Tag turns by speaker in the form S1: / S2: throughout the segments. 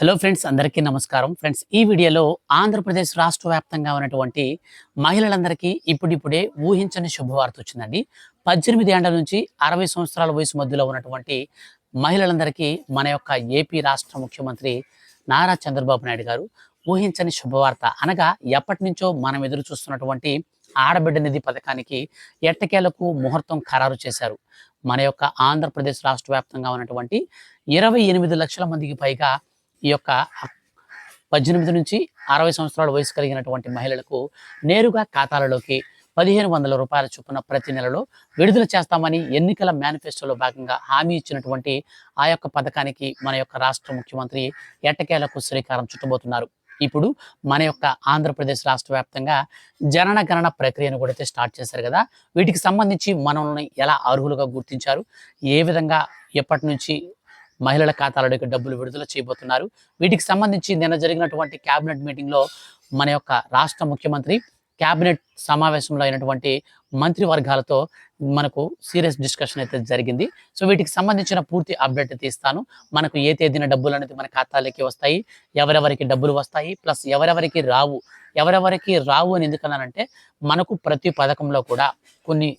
S1: Hello friends, అందరికీ నమస్కారం. Friends, ఈ వీడియోలో ఆంధ్రప్రదేశ్ రాష్ట్ర వ్యాప్తంగా ఉన్నటువంటి మహిళలందరికీ ఇప్పుడిప్పుడే ఊహించని శుభవార్త వచ్చిందండి. 18 ఏండ్ల నుంచి 60 సంవత్సరాల వయసు మధ్యలో ఉన్నటువంటి మహిళలందరికీ మన యొక్క ఏపీ రాష్ట్ర ముఖ్యమంత్రి నారా చంద్రబాబు నాయుడు గారు ఊహించని శుభవార్త అనగా ఎప్పటినుంచో మనం ఎదురు చూస్తున్నటువంటి ఆడబిడ్డ నిధి పథకానికి ఎట్టకేలకు ముహూర్తం ఖరారు చేశారు. మన యొక్క ఆంధ్రప్రదేశ్ రాష్ట్ర వ్యాప్తంగా ఉన్నటువంటి 28 లక్షల మందికి పైగా ఈ యొక్క 18 నుంచి 60 సంవత్సరాల వయసు కలిగినటువంటి మహిళలకు నేరుగా ఖాతాలలోకి రూ. 1500 చొప్పున ప్రతి నెలలో విడుదల చేస్తామని ఎన్నికల మేనిఫెస్టోలో భాగంగా హామీ ఇచ్చినటువంటి ఆ యొక్క పథకానికి మన యొక్క రాష్ట్ర ముఖ్యమంత్రి ఎట్టకేలకు శ్రీకారం చుట్టబోతున్నారు. ఇప్పుడు మన యొక్క ఆంధ్రప్రదేశ్ రాష్ట్ర వ్యాప్తంగా జనగణన ప్రక్రియను కూడా అయితే స్టార్ట్ చేశారు కదా. వీటికి సంబంధించి మనల్ని ఎలా అర్హులుగా గుర్తించారు, ఏ విధంగా ఎప్పటి నుంచి మహిళల ఖాతాలలోకి డబ్బులు విడుదల చేయబోతున్నారు, వీటికి సంబంధించి నిన్న జరిగినటువంటి క్యాబినెట్ మీటింగ్లో మన యొక్క రాష్ట్ర ముఖ్యమంత్రి క్యాబినెట్ సమావేశంలో అయినటువంటి మంత్రివర్గాలతో మనకు సీరియస్ డిస్కషన్ అయితే జరిగింది. సో వీటికి సంబంధించిన పూర్తి అప్డేట్ అయితే ఇస్తాను. మనకు ఏ తేదీన డబ్బులు అనేది మన ఖాతాలోకి వస్తాయి, ఎవరెవరికి డబ్బులు వస్తాయి, ప్లస్ ఎవరెవరికి రావు అని ఎందుకన్నానంటే మనకు ప్రతి పథకంలో కూడా కొన్ని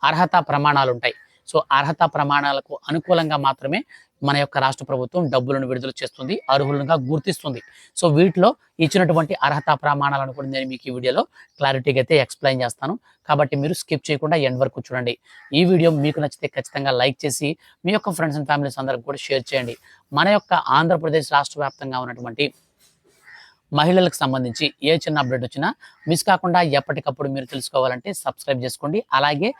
S1: అర్హత ప్రమాణాలు ఉంటాయి. సో అర్హత ప్రమాణాలకు అనుకూలంగా మాత్రమే మన యొక్క రాష్ట్ర ప్రభుత్వం డబ్బులను విడుదల చేస్తుంది, అర్హులుగా గుర్తిస్తుంది. సో వీటిలో ఇచ్చినటువంటి అర్హత ప్రమాణాలను కూడా నేను మీకు ఈ వీడియోలో క్లారిటీగా అయితే ఎక్స్ప్లెయిన్ చేస్తాను. కాబట్టి మీరు స్కిప్ చేయకుండా ఎండ్ వరకు చూడండి. ఈ వీడియో మీకు నచ్చితే ఖచ్చితంగా లైక్ చేసి మీ యొక్క ఫ్రెండ్స్ అండ్ ఫ్యామిలీస్ అందరికి కూడా షేర్ చేయండి. మన యొక్క ఆంధ్రప్రదేశ్ రాష్ట్ర వ్యాప్తంగా ఉన్నటువంటి మహిళలకు సంబంధించి ఏ చిన్న అప్డేట్ వచ్చినా మిస్ కాకుండా ఎప్పటికప్పుడు మీరు తెలుసుకోవాలంటే సబ్స్క్రైబ్ చేసుకోండి. అలాగే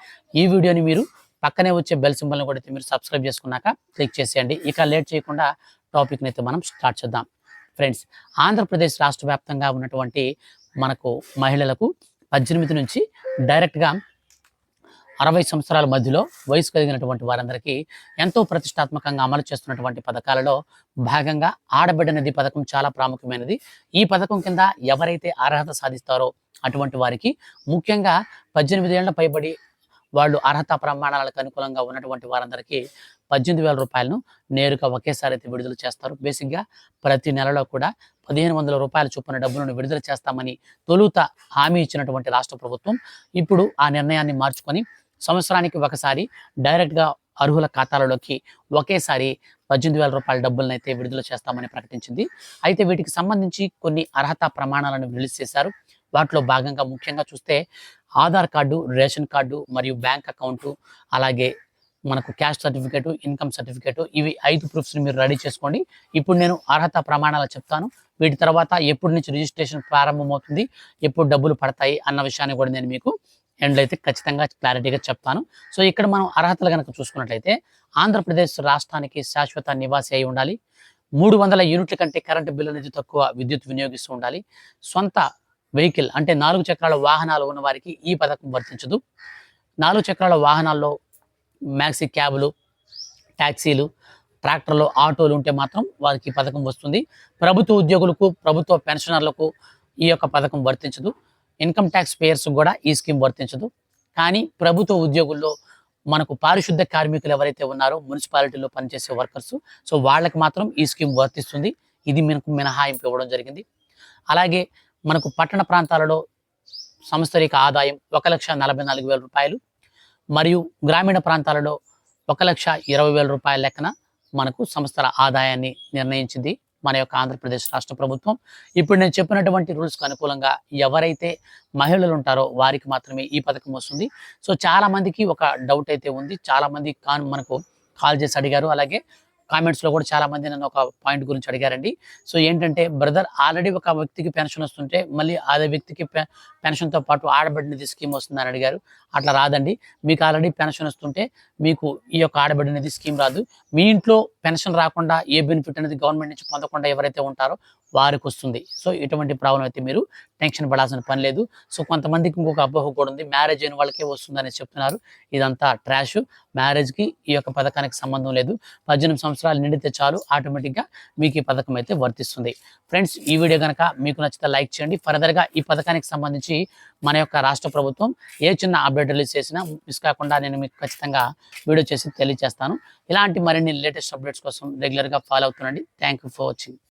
S1: ఈ వీడియోని మీరు పక్కనే వచ్చే బెల్ సింబల్ని కూడా మీరు సబ్స్క్రైబ్ చేసుకున్నాక క్లిక్ చేసేయండి. ఇక లేట్ చేయకుండా టాపిక్ని అయితే మనం స్టార్ట్ చేద్దాం. ఫ్రెండ్స్, ఆంధ్రప్రదేశ్ రాష్ట్ర వ్యాప్తంగా ఉన్నటువంటి మనకు మహిళలకు 18 నుంచి డైరెక్ట్గా 60 సంవత్సరాల మధ్యలో వయసు కలిగినటువంటి వారందరికీ ఎంతో ప్రతిష్టాత్మకంగా అమలు చేస్తున్నటువంటి పథకాలలో భాగంగా ఆడబిడ్డ నిధి పథకం చాలా ప్రాముఖ్యమైనది. ఈ పథకం కింద ఎవరైతే అర్హత సాధిస్తారో అటువంటి వారికి, ముఖ్యంగా 18 ఏళ్ల పైబడి వాళ్ళు అర్హత ప్రమాణాలకు అనుకూలంగా ఉన్నటువంటి వారందరికీ 18,000 రూపాయలను నేరుగా ఒకేసారి అయితే విడుదల చేస్తారు. బేసిక్గా ప్రతి నెలలో కూడా 1,500 రూపాయల చొప్పున డబ్బులను విడుదల చేస్తామని తొలుత హామీ ఇచ్చినటువంటి రాష్ట్ర ప్రభుత్వం ఇప్పుడు ఆ నిర్ణయాన్ని మార్చుకొని సంవత్సరానికి ఒకసారి డైరెక్ట్గా అర్హుల ఖాతాలలోకి ఒకేసారి 18,000 రూపాయల డబ్బులను అయితే విడుదల చేస్తామని ప్రకటించింది. అయితే వీటికి సంబంధించి కొన్ని అర్హత ప్రమాణాలను రిలీజ్ చేశారు. వాటిలో భాగంగా ముఖ్యంగా చూస్తే ఆధార్ కార్డు, రేషన్ కార్డు మరియు బ్యాంక్ అకౌంటు, అలాగే మనకు క్యాస్ట్ సర్టిఫికేటు, ఇన్కమ్ సర్టిఫికేటు, ఇవి 5 ప్రూఫ్స్ని మీరు రెడీ చేసుకోండి. ఇప్పుడు నేను అర్హత ప్రమాణాలు చెప్తాను. వీటి తర్వాత ఎప్పటి నుంచి రిజిస్ట్రేషన్ ప్రారంభమవుతుంది, ఎప్పుడు డబ్బులు పడతాయి అన్న విషయాన్ని కూడా నేను మీకు ఎండ్లో అయితే ఖచ్చితంగా క్లారిటీగా చెప్తాను. సో ఇక్కడ మనం అర్హతలు కనుక చూసుకున్నట్లయితే ఆంధ్రప్రదేశ్ రాష్ట్రానికి శాశ్వత నివాసి అయి ఉండాలి, 300 యూనిట్ల కంటే కరెంటు బిల్లు అనేది తక్కువ విద్యుత్ వినియోగిస్తూ ఉండాలి, సొంత వెహికల్ అంటే 4 చక్రాల వాహనాలు ఉన్న వారికి ఈ పథకం వర్తించదు. 4 చక్రాల వాహనాల్లో మ్యాక్సీ క్యాబులు, ట్యాక్సీలు, ట్రాక్టర్లు, ఆటోలు ఉంటే మాత్రం వారికి ఈ పథకం వస్తుంది. ప్రభుత్వ ఉద్యోగులకు, ప్రభుత్వ పెన్షనర్లకు ఈ యొక్క పథకం వర్తించదు. ఇన్కమ్ ట్యాక్స్ పేయర్స్ కూడా ఈ స్కీమ్ వర్తించదు. కానీ ప్రభుత్వ ఉద్యోగుల్లో మనకు పారిశుద్ధ కార్మికులు ఎవరైతే ఉన్నారో మున్సిపాలిటీలో పనిచేసే వర్కర్స్, సో వాళ్ళకి మాత్రం ఈ స్కీమ్ వర్తిస్తుంది. ఇది మనకు మినహాయింపు ఇవ్వడం జరిగింది. అలాగే మనకు పట్టణ ప్రాంతాలలో సంవత్సరిక ఆదాయం 1,44,000 రూపాయలు మరియు గ్రామీణ ప్రాంతాలలో 1,20,000 రూపాయల లెక్కన మనకు సంవత్సర ఆదాయాన్ని నిర్ణయించింది మన యొక్క ఆంధ్రప్రదేశ్ రాష్ట్ర ప్రభుత్వం. ఇప్పుడు నేను చెప్పినటువంటి రూల్స్కి అనుకూలంగా ఎవరైతే మహిళలు ఉంటారో వారికి మాత్రమే ఈ పథకం వస్తుంది. సో చాలా మందికి ఒక డౌట్ అయితే ఉంది. చాలా మంది మనకు కాల్ చేసి అడిగారు. అలాగే కామెంట్స్లో కూడా చాలా మంది నన్ను ఒక పాయింట్ గురించి అడిగారండి. సో ఏంటంటే, బ్రదర్ ఆల్రెడీ ఒక వ్యక్తికి పెన్షన్ వస్తుంటే మళ్ళీ అదే వ్యక్తికి పెన్షన్తో పాటు ఆడబిడ్డ నిధి స్కీమ్ వస్తుందని అడిగారు. అట్లా రాదండి. మీకు ఆల్రెడీ పెన్షన్ వస్తుంటే మీకు ఈ యొక్క ఆడబిడ్డ నిధి స్కీమ్ రాదు. మీ ఇంట్లో పెన్షన్ రాకుండా ఏ బెనిఫిట్ అనేది గవర్నమెంట్ నుంచి పొందకుండా ఎవరైతే ఉంటారో వారికి వస్తుంది. సో ఎటువంటి ప్రాబ్లం అయితే మీరు టెన్షన్ పడాల్సిన పని లేదు. సో కొంతమందికి ఇంకొక అపోహ కూడా ఉంది, మ్యారేజ్ అయిన వాళ్ళకే వస్తుందని చెప్తున్నారు. ఇదంతా ట్రాష్. మ్యారేజ్కి ఈ యొక్క పథకానికి సంబంధం లేదు. 18 సంవత్సరాలు నిండితే చాలు ఆటోమేటిక్గా మీకు ఈ పథకం అయితే వర్తిస్తుంది. ఫ్రెండ్స్, ఈ వీడియో కనుక మీకు నచ్చితే లైక్ చేయండి. ఫర్దర్గా ఈ పథకానికి సంబంధించి మన యొక్క రాష్ట్ర ప్రభుత్వం ఏ చిన్న అప్డేట్ రిలీజ్ చేసినా మిస్ కాకుండా నేను మీకు ఖచ్చితంగా వీడియో చేసి తెలియజేస్తాను. ఇలాంటి మరిన్ని లేటెస్ట్ అప్డేట్స్ కోసం రెగ్యులర్గా ఫాలో అవుతుండండి. Thank you for watching.